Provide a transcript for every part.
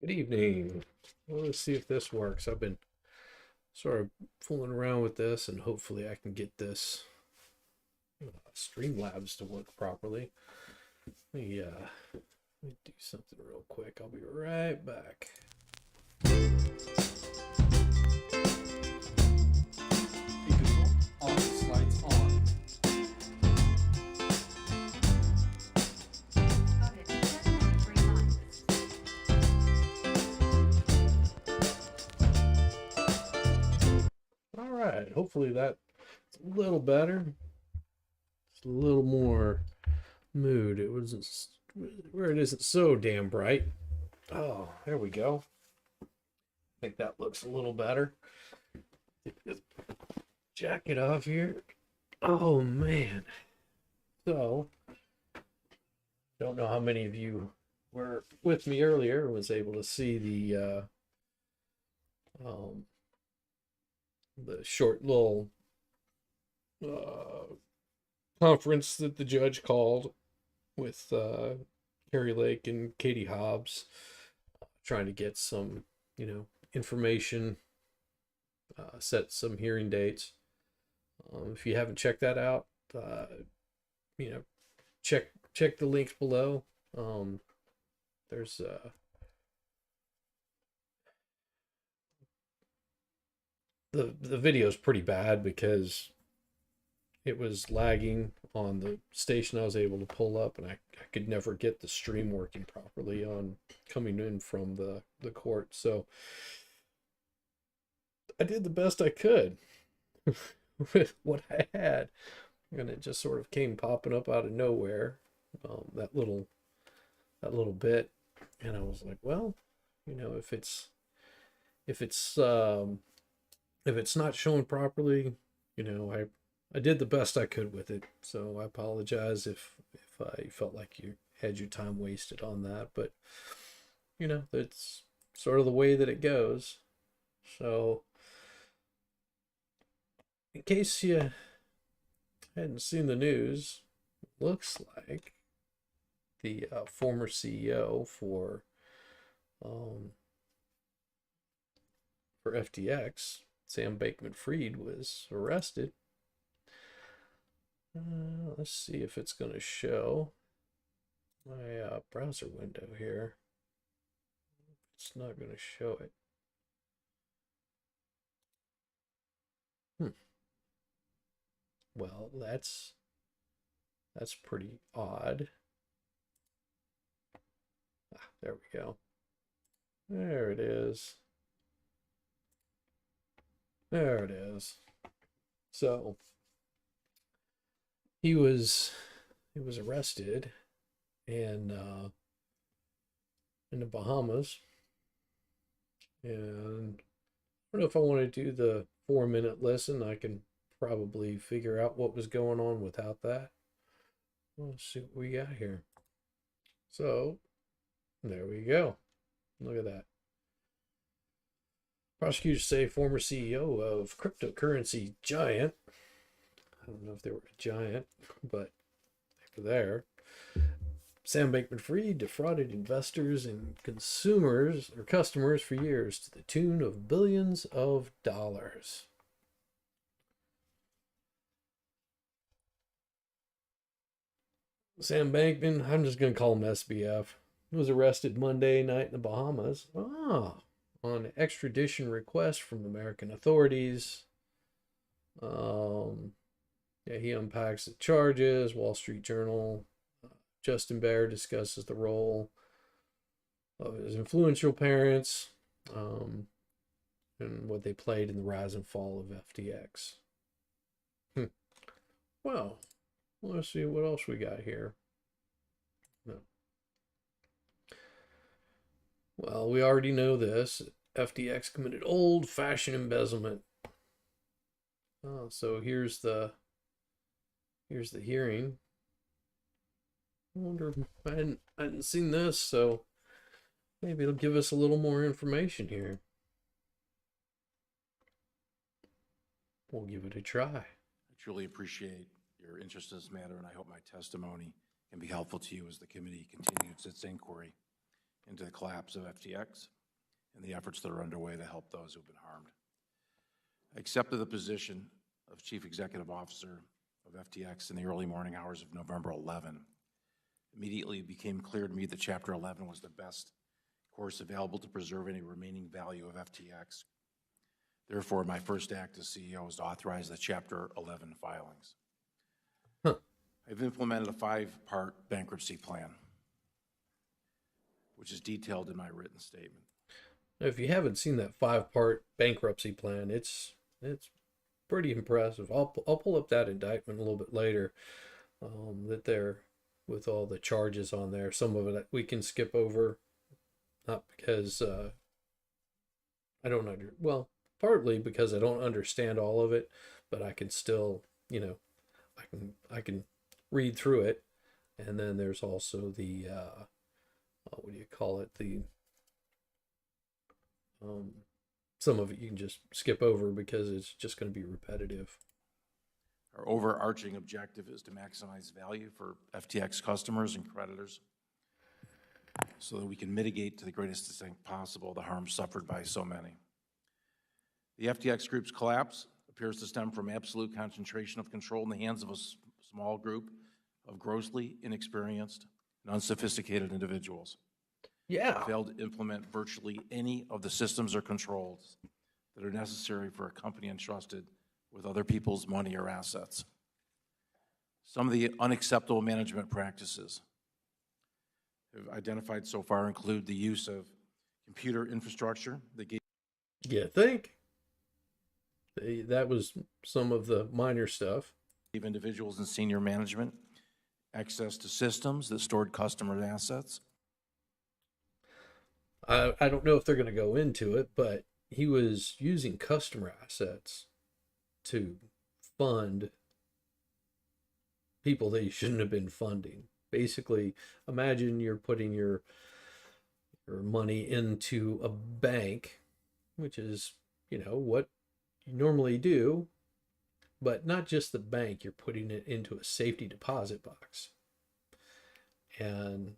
Good evening. Well, let's see if this works. I've been sort of fooling around with this, and hopefully I can get this Streamlabs to work properly. Let me do something real quick. I'll be right back. Hey Google, office lights on. All right. Hopefully that's a little better. It's a little more mood. It wasn't where it isn't so damn bright. Oh, there we go. I think that looks a little better. Jack it off here. Oh man. So, don't know how many of you were with me earlier and was able to see the short little uh, conference that the judge called with Carrie Lake and Katie Hobbs, trying to get some, information, set some hearing dates. If you haven't checked that out, you know, check the links below. There's the video is pretty bad because it was lagging on the station I was able to pull up, and I could never get the stream working properly on coming in from the court. So I did the best I could with what I had, and it just sort of came popping up out of nowhere. That little bit, and I was like, well, if it's if it's not showing properly, I did the best I could with it. So I apologize if I felt like you had your time wasted on that, but that's sort of the way that it goes. So in case you hadn't seen the news, looks like the former CEO um, for FTX, Sam Bankman-Fried, was arrested. Let's see if it's going to show my browser window here. It's not going to show it. Well, that's pretty odd. There we go. There it is. There it is. So he was arrested in the Bahamas, and I don't know if I want to do the 4-minute listen. I can probably figure out what was going on without that. Let's see what we got here. So there we go. Look at that. Prosecutors say former CEO of cryptocurrency giant, I don't know if they were a giant, but they were there. Sam Bankman-Fried defrauded investors and consumers or customers for years to the tune of billions of dollars. Sam Bankman, I'm just going to call him SBF, was arrested Monday night in the Bahamas. On extradition request from American authorities. He unpacks the charges. Wall Street Journal. Justin Bear discusses the role of his influential parents, and what they played in the rise and fall of FTX. Well, let's see what else we got here. No. Well, we already know this. FTX committed old-fashioned embezzlement. So here's the hearing. I wonder, I hadn't seen this, so maybe it'll give us a little more information here. We'll give it a try. I truly appreciate your interest in this matter, and I hope my testimony can be helpful to you as the committee continues its inquiry. into the collapse of FTX and the efforts that are underway to help those who've been harmed. I accepted the position of Chief Executive Officer of FTX in the early morning hours of November 11. Immediately it became clear to me that Chapter 11 was the best course available to preserve any remaining value of FTX. Therefore, my first act as CEO was to authorize the Chapter 11 filings. I've implemented a 5-part bankruptcy plan, which is detailed in my written statement. If you haven't seen that 5-part bankruptcy plan, it's pretty impressive. I'll pull up that indictment a little bit later. That there, with all the charges on there, some of it we can skip over, not because I don't partly because I don't understand all of it, but I can still, I can read through it. And then there's also the what do you call it, the some of it you can just skip over because it's just going to be repetitive. Our overarching objective is to maximize value for FTX customers and creditors so that we can mitigate to the greatest extent possible the harm suffered by so many. The FTX Group's collapse appears to stem from absolute concentration of control in the hands of a small group of grossly inexperienced and unsophisticated individuals. Yeah. Failed to implement virtually any of the systems or controls that are necessary for a company entrusted with other people's money or assets. Some of the unacceptable management practices identified so far include the use of computer infrastructure that gave that was some of the minor stuff. Individuals in senior management access to systems that stored customer assets. I don't know if they're going to go into it, but he was using customer assets to fund people that he shouldn't have been funding. Basically, imagine you're putting your money into a bank, which is, what you normally do, but not just the bank, you're putting it into a safety deposit box. And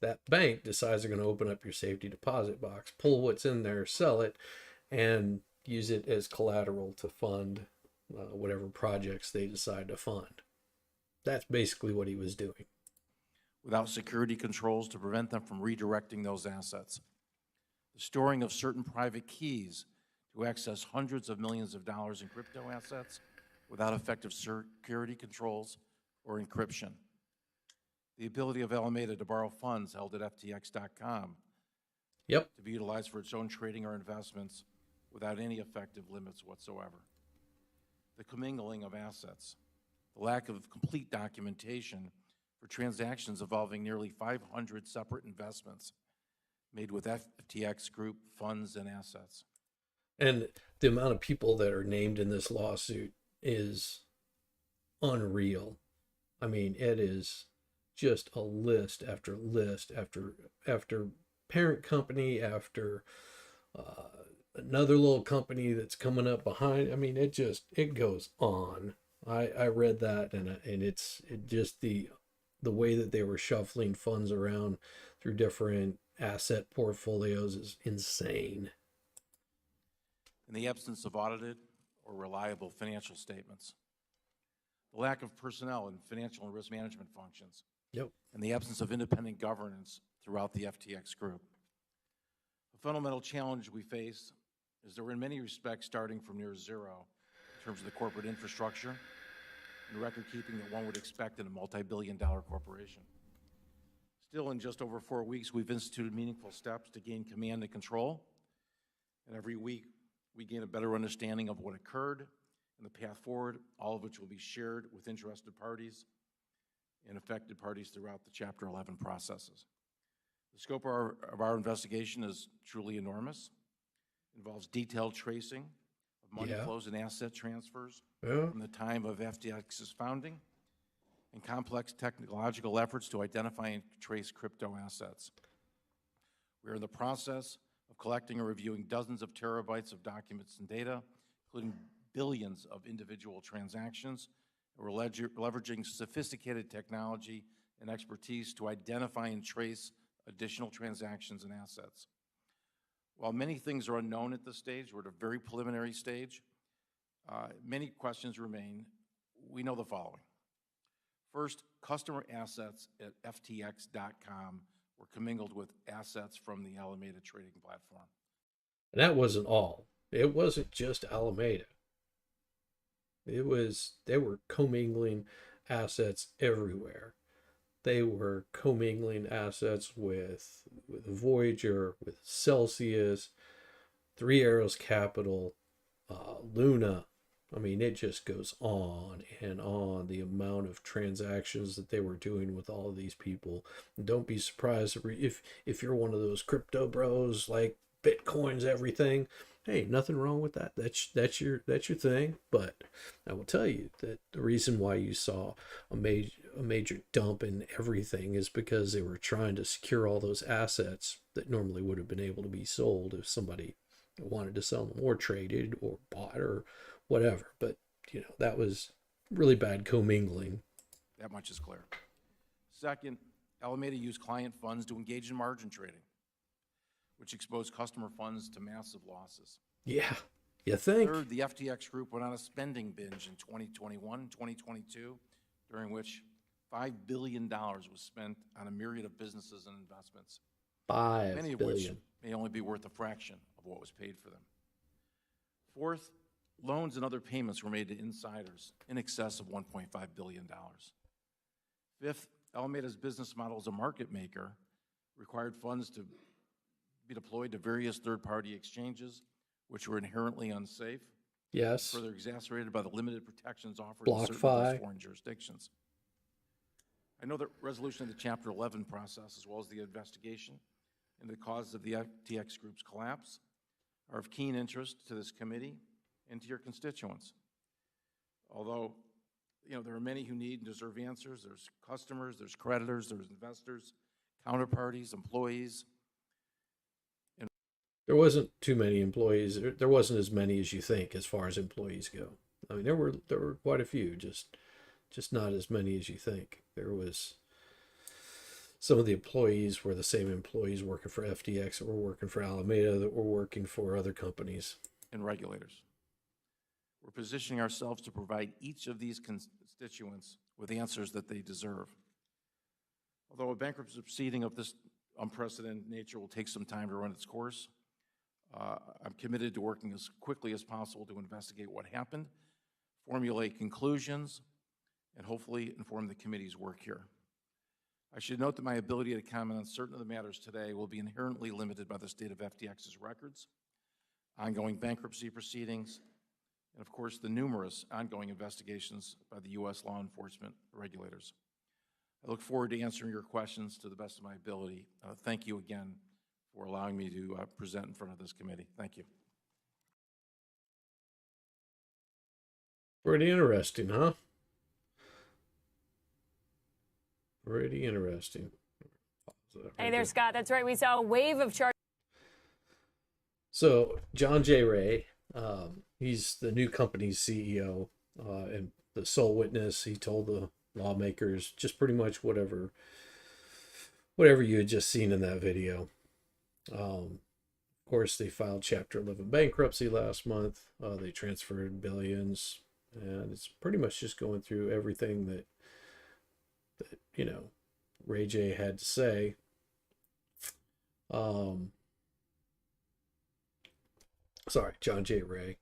that bank decides they're going to open up your safety deposit box, pull what's in there, sell it, and use it as collateral to fund whatever projects they decide to fund. That's basically what he was doing. Without security controls to prevent them from redirecting those assets. The storing of certain private keys to access hundreds of millions of dollars in crypto assets without effective security controls or encryption. The ability of Alameda to borrow funds held at FTX.com to be utilized for its own trading or investments without any effective limits whatsoever. The commingling of assets, the lack of complete documentation for transactions involving nearly 500 separate investments made with FTX Group funds and assets. And the amount of people that are named in this lawsuit is unreal. I mean, it is just a list after list after parent company after another little company that's coming up behind. I mean, it goes on. I read that and it's just the way that they were shuffling funds around through different asset portfolios is insane. In the absence of audited or reliable financial statements, the lack of personnel in financial and risk management functions, and the absence of independent governance throughout the FTX Group. A fundamental challenge we face is that we're in many respects starting from near zero in terms of the corporate infrastructure and record keeping that one would expect in a multi-billion-dollar corporation. Still, in just over 4 weeks, we've instituted meaningful steps to gain command and control, and every week we gain a better understanding of what occurred and the path forward, all of which will be shared with interested parties and affected parties throughout the Chapter 11 processes. The scope of our investigation is truly enormous. It involves detailed tracing of money flows and asset transfers from the time of FTX's founding and complex technological efforts to identify and trace crypto assets. We are in the process of collecting and reviewing dozens of terabytes of documents and data, including billions of individual transactions. We're leveraging sophisticated technology and expertise to identify and trace additional transactions and assets. While many things are unknown at this stage, we're at a very preliminary stage, many questions remain. We know the following. First, customer assets at FTX.com were commingled with assets from the Alameda trading platform. And that wasn't all. It wasn't just Alameda. They were commingling assets everywhere. They were commingling assets with Voyager, with Celsius, Three Arrows Capital, Luna. I mean, it just goes on and on, the amount of transactions that they were doing with all of these people. And don't be surprised if you're one of those crypto bros, like Bitcoin's everything. Hey, nothing wrong with that. That's your thing. But I will tell you that the reason why you saw a major dump in everything is because they were trying to secure all those assets that normally would have been able to be sold if somebody wanted to sell them or traded or bought or whatever. But that was really bad commingling. That much is clear. Second, Alameda used client funds to engage in margin trading, which exposed customer funds to massive losses. Yeah, you think? Third, the FTX group went on a spending binge in 2021 and 2022, during which $5 billion was spent on a myriad of businesses and investments, many of which may only be worth a fraction of what was paid for them. Fourth, loans and other payments were made to insiders in excess of $1.5 billion. Fifth, Alameda's business model as a market maker required funds to be deployed to various third-party exchanges, which were inherently unsafe. Yes. Further exacerbated by the limited protections offered in certain of those foreign jurisdictions. I know that resolution of the Chapter 11 process, as well as the investigation into the cause of the FTX Group's collapse, are of keen interest to this committee and to your constituents. Although, there are many who need and deserve answers. There's customers, there's creditors, there's investors, counterparties, employees. There wasn't too many employees. There wasn't as many as you think as far as employees go. I mean, there were quite a few, just not as many as you think. There was some of the employees were the same employees working for FTX that were working for Alameda that were working for other companies. And regulators. We're positioning ourselves to provide each of these constituents with answers that they deserve. Although a bankruptcy proceeding of this unprecedented nature will take some time to run its course, I'm committed to working as quickly as possible to investigate what happened, formulate conclusions, and hopefully inform the committee's work here. I should note that my ability to comment on certain of the matters today will be inherently limited by the state of FTX's records, ongoing bankruptcy proceedings, and of course the numerous ongoing investigations by the U.S. law enforcement regulators. I look forward to answering your questions to the best of my ability. Thank you again for allowing me to present in front of this committee. Thank you. Pretty interesting, huh? Pretty interesting. Hey there, Scott. That's right. We saw a wave of charges. So John J. Ray, he's the new company's CEO, and the sole witness. He told the lawmakers just pretty much whatever you had just seen in that video. Of course, they filed Chapter 11 bankruptcy last month. They transferred billions, and it's pretty much just going through everything that Ray J had to say. Sorry, John J. Ray.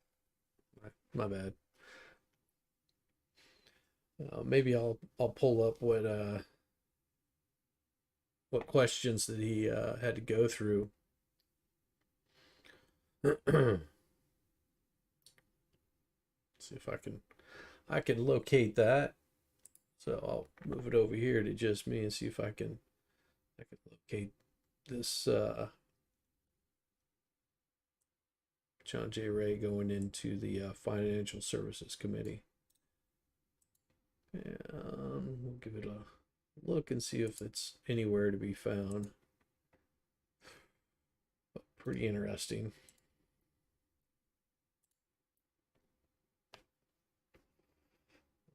My bad. Maybe I'll pull up what questions that he had to go through. See if I can locate that. So I'll move it over here to just me and see if I can locate this John J. Ray going into the Financial Services Committee. And we'll give it a look and see if it's anywhere to be found. But pretty interesting.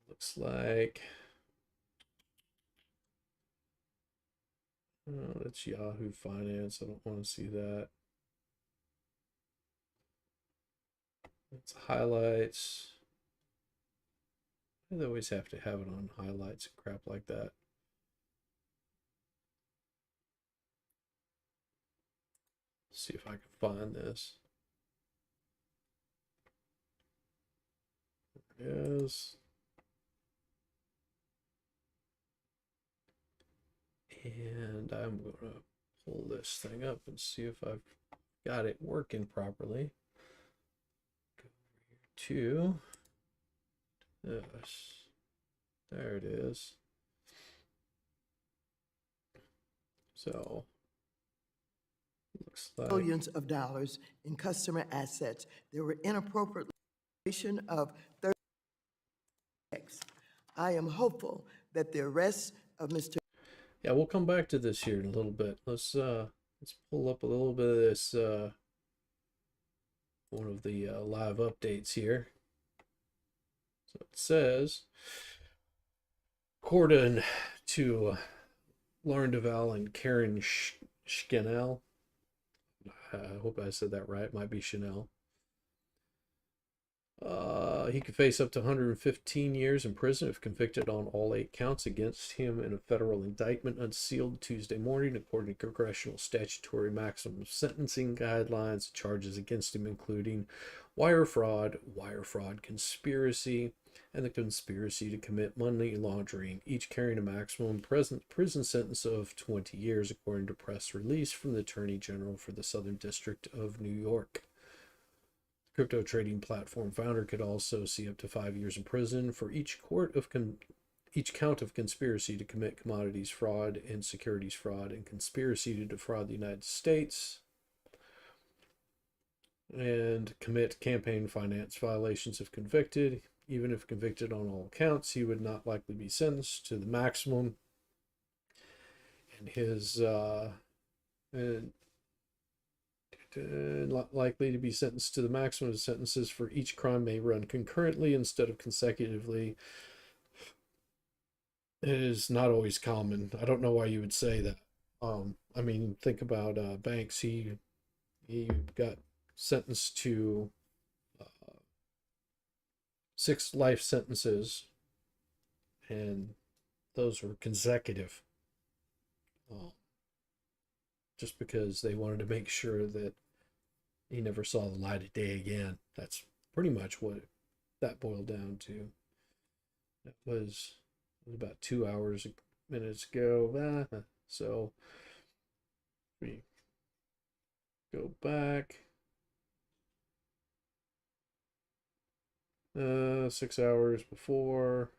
Looks like Oh, that's Yahoo Finance. I don't want to see that. It's highlights. They always have to have it on highlights and crap like that. Let's see if I can find this. There it is. And I'm going to pull this thing up and see if I've got it working properly. Go over here to this. There it is. So, looks like billions of dollars in customer assets. There were inappropriate of 30. I am hopeful that the arrest of Mr. yeah, we'll come back to this here in a little bit. Let's pull up a little bit of this one of the live updates here. So it says, according to Lauren Duval and Karen Schnell, I hope I said that right, might be Chanel. He could face up to 115 years in prison if convicted on all 8 counts against him in a federal indictment unsealed Tuesday morning, according to congressional statutory maximum sentencing guidelines. Charges against him including wire fraud conspiracy, and the conspiracy to commit money laundering, each carrying a maximum prison sentence of 20 years, according to press release from the Attorney General for the Southern District of New York. Crypto trading platform founder could also see up to 5 years in prison for each count of conspiracy to commit commodities fraud and securities fraud and conspiracy to defraud the United States and commit campaign finance violations if convicted. Even if convicted on all counts, he would not likely be sentenced to the maximum. And his likely to be sentenced to the maximum of sentences for each crime may run concurrently instead of consecutively. It is not always common. I don't know why you would say that. I mean, think about Banks. He got sentenced to 6 life sentences, and those were consecutive. Just because they wanted to make sure that he never saw the light of day again. That's pretty much what that boiled down to. That was about 2 hours minutes ago. So we go back 6 hours before.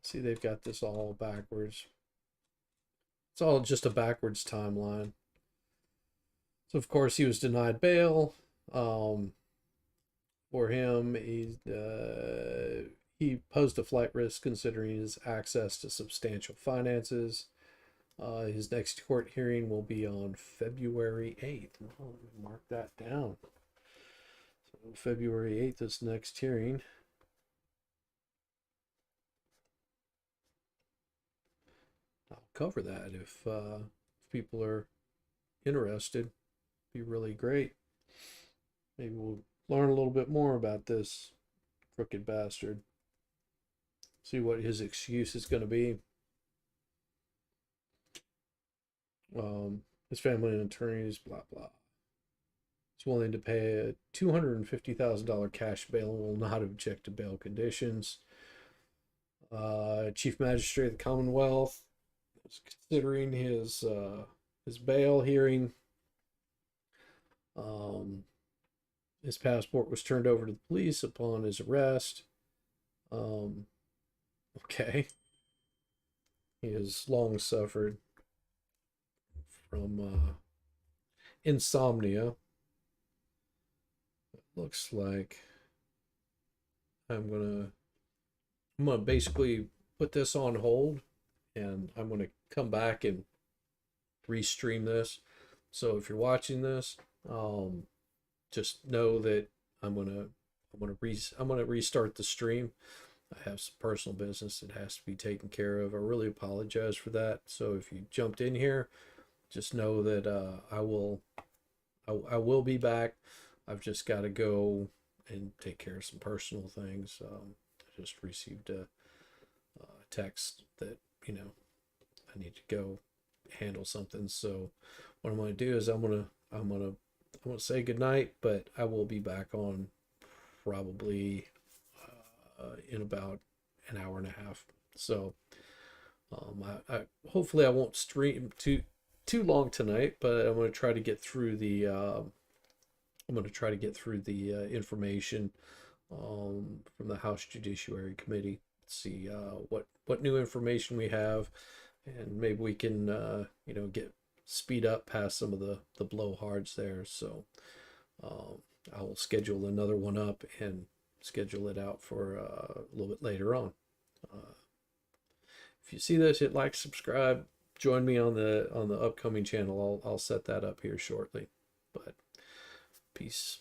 See, they've got this all backwards. It's all just a backwards timeline. So of course he was denied bail. For him, he posed a flight risk considering his access to substantial finances. His next court hearing will be on February 8th. Well, let me mark that down. So February 8th is next hearing. I'll cover that if people are interested. Be really great. Maybe we'll learn a little bit more about this crooked bastard. See what his excuse is going to be. His family and attorneys, blah blah. He's willing to pay a $250,000 cash bail and will not object to bail conditions. Chief Magistrate of the Commonwealth is considering his bail hearing. His passport was turned over to the police upon his arrest. Okay. He has long suffered from insomnia. It looks like I'm gonna basically put this on hold, and I'm gonna come back and restream this. So if you're watching this, just know that I'm gonna restart the stream. I have some personal business that has to be taken care of. I really apologize for that. So if you jumped in here, just know that I will be back. I've just got to go and take care of some personal things. I just received a text that, you know, I need to go handle something. So what I'm going to do is I'm going to say goodnight, but I will be back on probably in about an hour and a half. So I hopefully I won't stream too long tonight, but I'm going to try to get through the information from the House Judiciary Committee. See what new information we have, and maybe we can you know, speed up past some of the blowhards there. So I will schedule another one up and schedule it out for a little bit later on. If you see this, hit like, subscribe, join me on the upcoming channel. I'll set that up here shortly. But peace.